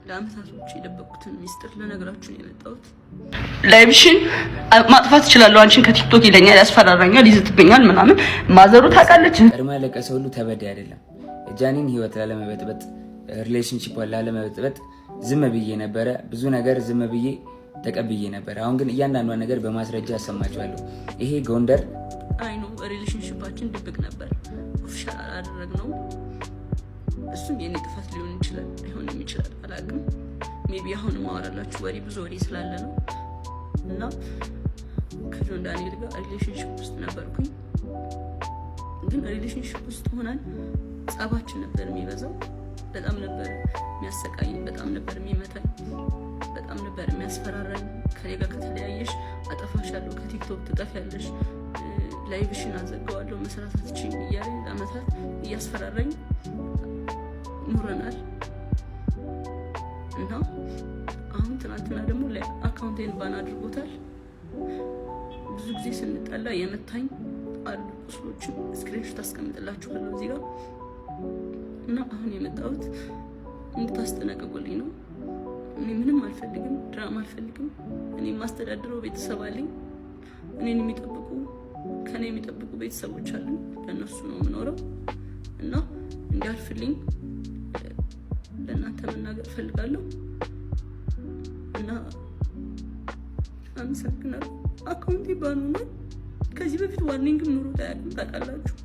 ለአመታቶች የደበቁትን ሚስጥር ለነገራችሁ ነው የመጣሁት። ላይቭሽን ማጥፋት እችላለሁ፣ አንቺን ከቲክቶክ ይለኛል፣ ያስፈራራኛል፣ ይዝትብኛል ምናምን። ማዘሩ ታውቃለች። ቀድማ ያለቀሰ ሁሉ ተበደ አይደለም። ጃኒን ህይወት ላለመበጥበጥ ሪሌሽንሺፕ ላለመበጥበጥ ዝም ብዬ ነበረ። ብዙ ነገር ዝም ብዬ ተቀብዬ ነበር። አሁን ግን እያንዳንዷ ነገር በማስረጃ አሰማችኋለሁ። ይሄ ጎንደር አይኑ ሪሌሽንሺፓችን ድብቅ ነበር፣ ኦፊሻል አላደረግነው። እሱም የኔ ጥፋት ሊሆን ይችላል፣ ሊሆንም ይችላል፣ አላውቅም። ሜቢ አሁን ማወራላችሁ ወሬ ብዙ ወሬ ስላለ ነው። እና ከጆን ዳንኤል ጋር ሪሌሽንሺፕ ውስጥ ነበርኩኝ። ግን ሪሌሽንሺፕ ውስጥ ሆነን ጸባችን ነበር የሚበዛው። በጣም ነበር የሚያሰቃኝ፣ በጣም ነበር የሚመታኝ፣ በጣም ነበር የሚያስፈራራኝ። ከኔ ጋር ከተለያየሽ አጠፋሻለሁ፣ ከቲክቶክ ትጠፊያለሽ፣ ላይቭሽን አዘጋዋለሁ፣ መስራት አትችይም እያለኝ ለአመታት እያስፈራራኝ ኑረናል። እና አሁን ትናንትና ደግሞ አካውንቴን ባን አድርጎታል። ብዙ ጊዜ ስንጠላ የመታኝ አሉ ቁስሎችን ስክሪንሾት አስቀምጥላችኋለሁ እዚህ ጋር። እና አሁን የመጣሁት እንድታስጠነቅቁልኝ ነው። እኔ ምንም አልፈልግም፣ ድራማ አልፈልግም። እኔ የማስተዳድረው ቤተሰብ አለኝ። እኔን የሚጠብቁ ከኔ የሚጠብቁ ቤተሰቦች አሉ። ለእነሱ ነው የምኖረው። እና እንዲያልፍልኝ ለእናንተ መናገር እፈልጋለሁ። እና አመሰግናለሁ። አካውንቴ ባን ሆኗል። ከዚህ በፊት ዋርኒንግም ኑሮ ታውቃላችሁ።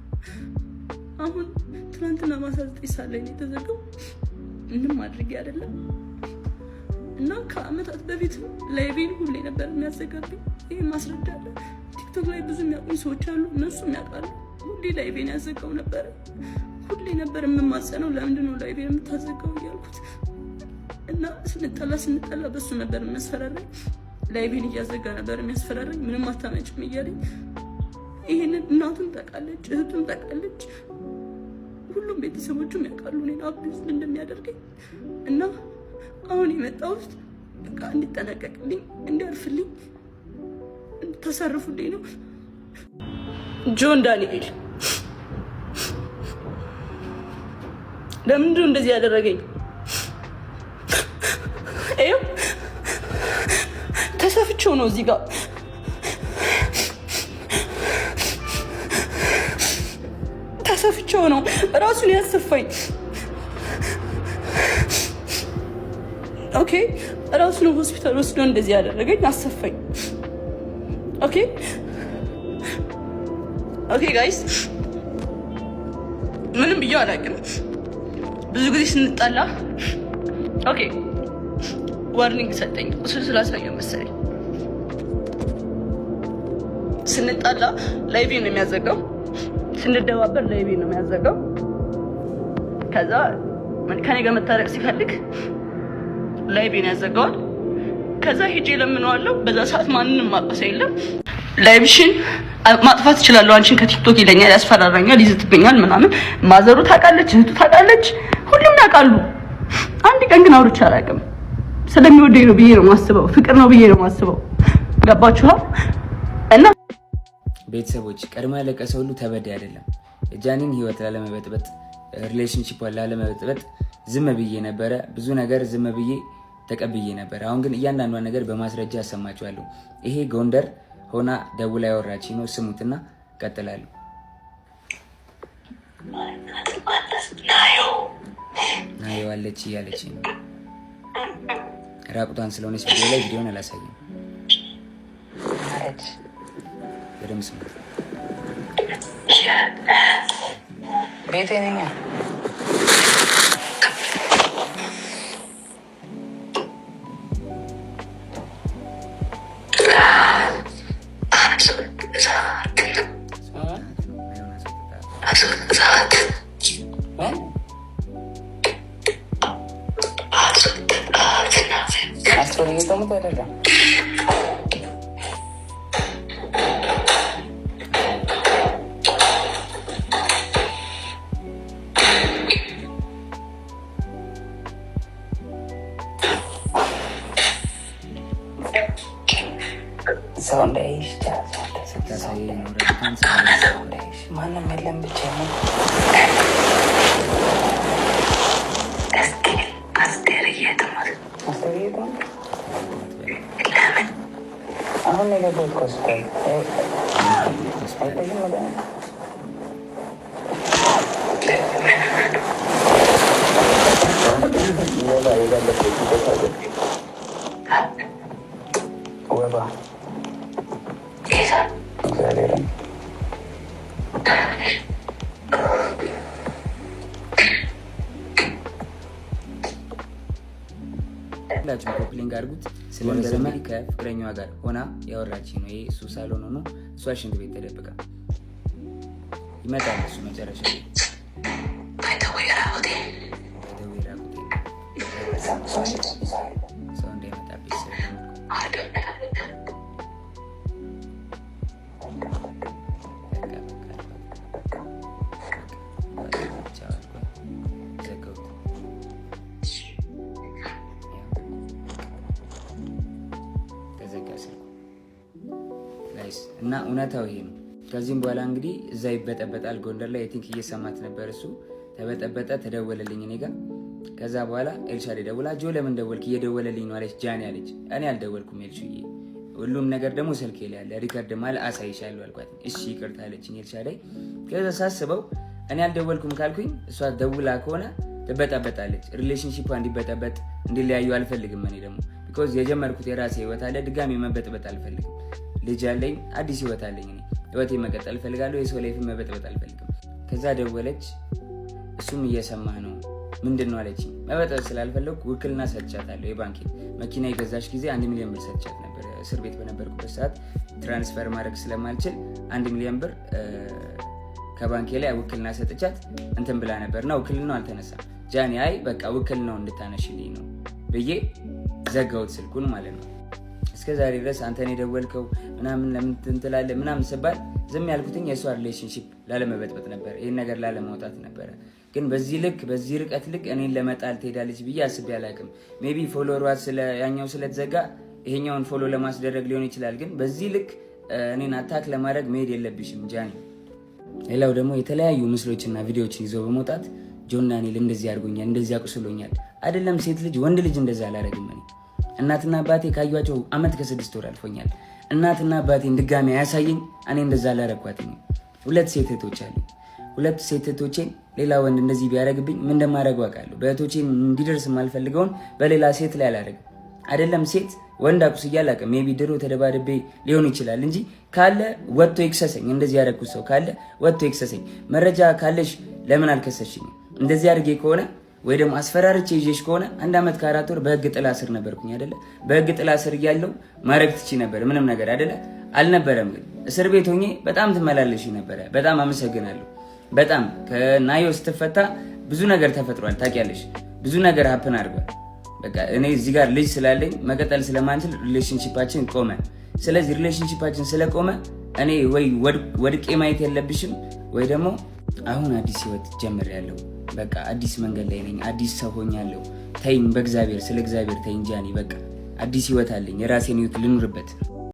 አሁን ትናንትና ማታ 9 ሰዓት ላይ ነው የተዘጋው። ምንም አድርጌ አይደለም። እና ከአመታት በፊት ላይቬን ሁሌ ነበር የሚያዘጋብኝ። ይሄ ማስረጃ አለ። ቲክቶክ ላይ ብዙ የሚያውቁኝ ሰዎች አሉ፣ እነሱም ያውቃሉ። ሁሌ ላይቬን ያዘጋው ነበር። ሁሌ ነበር የምማጸነው፣ ለምንድን ነው ላይቬን የምታዘጋው እያልኩት። እና ስንጠላ በሱ ነበር የሚያስፈራራኝ። ላይቬን እያዘጋ ነበር የሚያስፈራራኝ። ምንም አታመጭም እያለኝ። ይሄንን እናቱም ታውቃለች፣ እህቱም ታውቃለች፣ ሁሉም ቤተሰቦቹም ያውቃሉ እኔን አቢዩዝ እንደሚያደርገኝ። እና አሁን የመጣሁት በቃ እንዲጠነቀቅልኝ፣ እንዲያርፍልኝ፣ እንድታሳርፉልኝ ነው። ጆን ዳንኤል ለምንድነው እንደዚህ ያደረገኝ? ይኸው ተሰፍቼው ነው እዚህ ጋር ተሰፍቼው ነው ራሱን ያሰፋኝ። ኦኬ ራሱን ሆስፒታል ወስዶ እንደዚህ ያደረገኝ አሰፋኝ። ኦኬ ጋይስ ምንም ብዬ አላውቅም። ብዙ ጊዜ ስንጣላ ዋርኒንግ ሰጠኝ። ቁስል ስላሳየው መሰለኝ ስንጣላ ላይቬ ነው የሚያዘጋው፣ ስንደባበር ላይቬ ነው የሚያዘጋው። ከዛ ከኔ ጋር መታረቅ ሲፈልግ ላይቬ ነው ያዘጋዋል። ከዛ ሄጄ ለምነዋለሁ። በዛ ሰዓት ማንንም ማቀሰ የለም። ላይቭሽን ማጥፋት እችላለሁ፣ አንቺን ከቲክቶክ ይለኛል፣ ያስፈራራኛል፣ ይዝትብኛል ምናምን። ማዘሩ ታውቃለች፣ እህቱ ታውቃለች፣ ሁሉም ያውቃሉ። አንድ ቀን ግን አውርቼ አላውቅም። ስለሚወደኝ ነው ብዬ ነው የማስበው፣ ፍቅር ነው ብዬ ነው የማስበው። ገባችኋ? እና ቤተሰቦች ቀድማ ያለቀሰ ሁሉ ተበደ አይደለም። ጃኒን ህይወት ላለመበጥበጥ ሪሌሽንሺፕ ላለመበጥበጥ ዝም ብዬ ነበረ። ብዙ ነገር ዝም ብዬ ተቀብዬ ነበር። አሁን ግን እያንዳንዷ ነገር በማስረጃ አሰማችኋለሁ። ይሄ ጎንደር ሆና ደውላ ያወራች ነው። ስሙትና ቀጥላለሁ። ናዮ አለች እያለች ነው። ራቁቷን ስለሆነች ቪዲዮ ላይ ቪዲዮን አላሳየም። በደምብ ስሙት። ቤቴ ነኝ። ማንም የለም ብቻ ነው። እስኪ አስቴር የትም አሁን የገባሁት ሆስፒታል ወባ እግዚአብሔርን ሁላችሁም ኮፕሊንግ አድርጉት። ስለዘመ ከፍቅረኛዋ ጋር ሆና ያወራች ነው። ይሄ እሱ ሳሎን ሆኖ እሷ ሽንት ቤት ተደብቃ ይመጣል። እሱ መጨረሻ ሰው እንዳይመጣብኝ እና እውነታው ይሄ ነው። ከዚህም በኋላ እንግዲህ እዛ ይበጠበጣል። ጎንደር ላይ ቲንክ እየሰማት ነበር። እሱ ተበጠበጠ፣ ተደወለልኝ እኔ ጋር። ከዛ በኋላ ኤልሻዴ ደውላ ጆ ለምን ደወልክ? እየደወለልኝ ነው አለች። ጃኒ አለች። እኔ አልደወልኩም ኤልሹዬ፣ ሁሉም ነገር ደግሞ ስልኬ ላይ ያለ ሪከርድ ማለ አሳይሻለሁ አልኳት። እሺ ይቅርታ አለችኝ ኤልሻዴ። ከዛ ሳስበው እኔ አልደወልኩም ካልኩኝ እሷ ደውላ ከሆነ ትበጠበጣለች። ሪሌሽንሺፕ እንዲበጠበጥ እንዲለያዩ አልፈልግም። እኔ ደግሞ ቢኮዝ የጀመርኩት የራሴ ህይወት አለ፣ ድጋሚ መበጥበጥ አልፈልግም። ልጅ አለኝ፣ አዲስ ህይወት አለኝ። እኔ ህይወቴን መቀጠል ፈልጋለሁ። የሰው ላይፍ መበጥበጥ አልፈልግም። ከዛ ደወለች። እሱም እየሰማህ ነው ምንድን ነው አለችኝ። መበጥበጥ ስላልፈለኩ ውክልና ሰጥቻታለሁ። የባንክ መኪና የገዛች ጊዜ 1 ሚሊዮን ብር ሰጥቻት ነበር። እስር ቤት በነበርኩበት ሰዓት ትራንስፈር ማድረግ ስለማልችል 1 ሚሊዮን ብር ከባንኬ ላይ ውክልና ሰጥቻት እንትን ብላ ነበርና ውክልናው አልተነሳም። ጃኒ አይ በቃ ውክልናው እንድታነሽልኝ ነው ብዬ ዘጋሁት ስልኩን ማለት ነው። እስከዛሬ ድረስ አንተን የደወልከው ምናምን ለምን ትላለህ ምናምን ስባል ዝም ያልኩትኝ የእሷ ሪሌሽንሺፕ ላለመበጥበጥ ነበር፣ ይህን ነገር ላለማውጣት ነበረ። ግን በዚህ ልክ በዚህ ርቀት ልክ እኔን ለመጣል ትሄዳለች ብዬ አስቤ አላውቅም። ሜቢ ፎሎወሯ ያኛው ስለተዘጋ ይሄኛውን ፎሎ ለማስደረግ ሊሆን ይችላል። ግን በዚህ ልክ እኔን አታክ ለማድረግ መሄድ የለብሽም ጃኒ። ሌላው ደግሞ የተለያዩ ምስሎችና ቪዲዮዎችን ይዘው በመውጣት ጆና ኔል እንደዚህ አድርጎኛል፣ እንደዚህ አቁስሎኛል። አይደለም ሴት ልጅ ወንድ ልጅ እንደዛ አላረግም። እኔ እናትና አባቴ ካዩዋቸው ዓመት ከ6 ወር አልፎኛል። እናትና አባቴን ድጋሚ አያሳየኝ እኔ እንደዛ አላረኳትኝ። 2 ሴት እህቶች አሉ። 2 ሴት እህቶቼን ሌላ ወንድ እንደዚህ ቢያደርግብኝ ምን እንደማደርግ አውቃለሁ። በእህቶቼን እንዲደርስ የማልፈልገውን በሌላ ሴት ላይ አላደርግም። አይደለም ሴት ወንድ አቁስዬ አላውቅም። ሜቢ ድሮ ተደባድቤ ሊሆን ይችላል እንጂ ካለ ወጥቶ ይክሰሰኝ። እንደዚህ ያደረኩት ሰው ካለ ወጥቶ ይክሰሰኝ። መረጃ ካለሽ ለምን አልከሰሽኝ? እንደዚህ አድርጌ ከሆነ ወይ ደግሞ አስፈራርቼ ይዤሽ ከሆነ 1 ዓመት ከ4 ወር በህግ ጥላ ስር ነበርኩኝ አይደለ? በህግ ጥላ ስር እያለሁ ማድረግ ትቺ ነበር ምንም ነገር አይደለ? አልነበረም። ግን እስር ቤት ሆኜ በጣም ትመላለሽ ነበረ። በጣም አመሰግናለሁ። በጣም ከናዮ ስትፈታ ብዙ ነገር ተፈጥሯል። ታውቂያለሽ፣ ብዙ ነገር ሀፕን አድርጓል። በቃ እኔ እዚህ ጋር ልጅ ስላለኝ መቀጠል ስለማንችል ሪሌሽንሺፓችን ቆመ። ስለዚህ ሪሌሽንሺፓችን ስለቆመ እኔ ወይ ወድቄ ማየት የለብሽም ወይ ደግሞ አሁን አዲስ ህይወት ጀምሬያለሁ። በቃ አዲስ መንገድ ላይ ነኝ። አዲስ ሰው ሆኛለሁ። ተይኝ፣ በእግዚአብሔር ስለ እግዚአብሔር ተይኝ ጃኒ። በቃ አዲስ ህይወት አለኝ። የራሴን ህይወት ልኑርበት።